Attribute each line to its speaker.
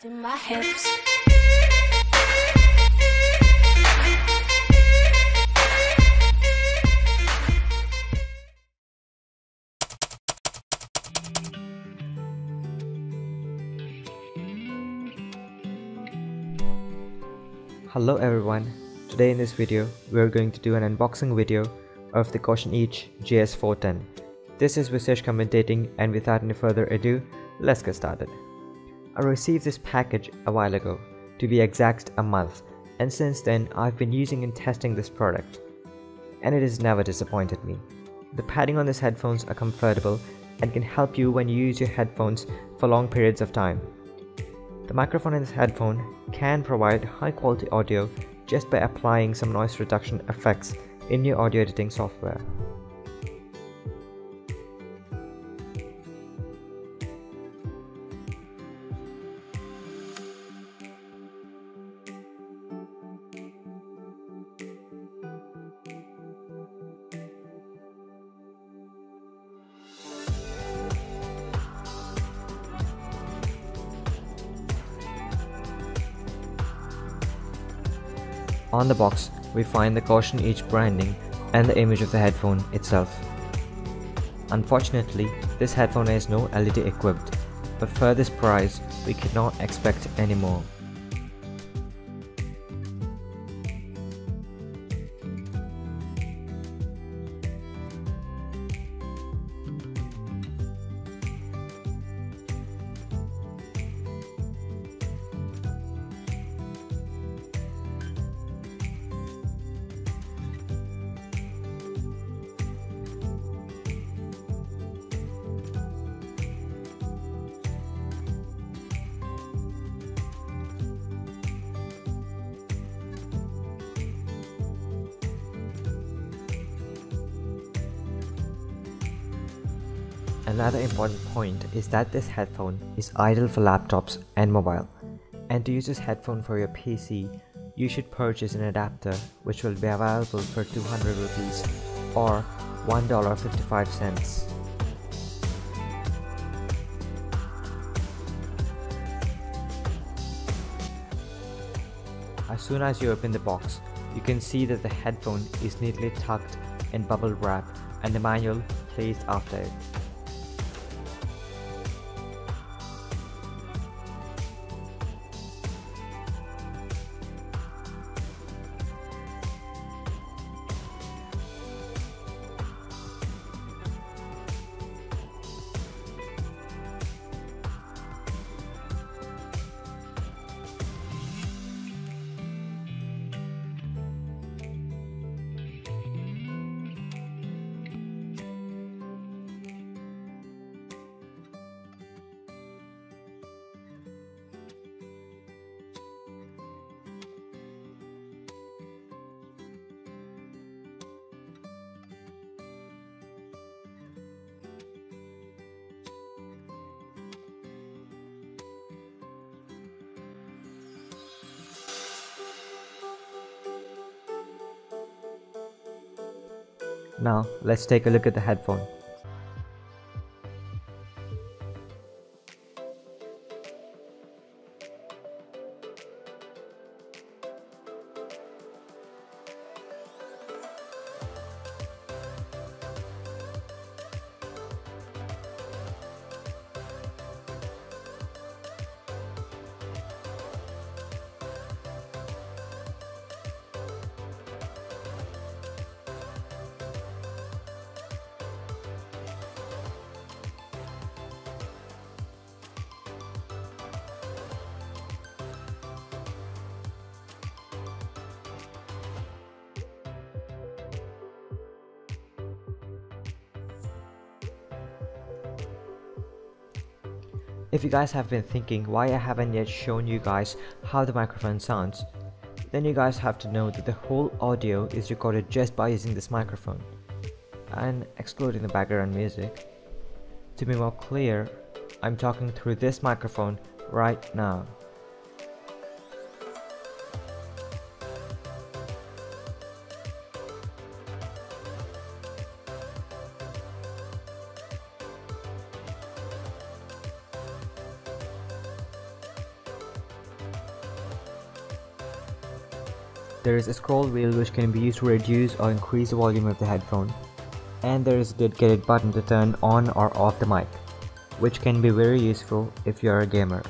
Speaker 1: In my hips.
Speaker 2: Hello everyone, today in this video we are going to do an unboxing video of the Kotion Each GS410. This is research commentating, and without any further ado, let's get started. I received this package a while ago, to be exact a month, and since then I've been using and testing this product, and it has never disappointed me. The padding on these headphones are comfortable and can help you when you use your headphones for long periods of time. The microphone in this headphone can provide high quality audio just by applying some noise reduction effects in your audio editing software. On the box, we find the Kotion Each branding and the image of the headphone itself. Unfortunately, this headphone is no LED equipped, but for this price, we could not expect any more. Another important point is that this headphone is ideal for laptops and mobile, and to use this headphone for your PC, you should purchase an adapter which will be available for 200 rupees or $1.55. As soon as you open the box, you can see that the headphone is neatly tucked in bubble wrap and the manual placed after it. Now, let's take a look at the headphone. If you guys have been thinking why I haven't yet shown you guys how the microphone sounds, then you guys have to know that the whole audio is recorded just by using this microphone and excluding the background music. To be more clear, I'm talking through this microphone right now. There is a scroll wheel which can be used to reduce or increase the volume of the headphone, and there is a dedicated button to turn on or off the mic, which can be very useful if you are a gamer.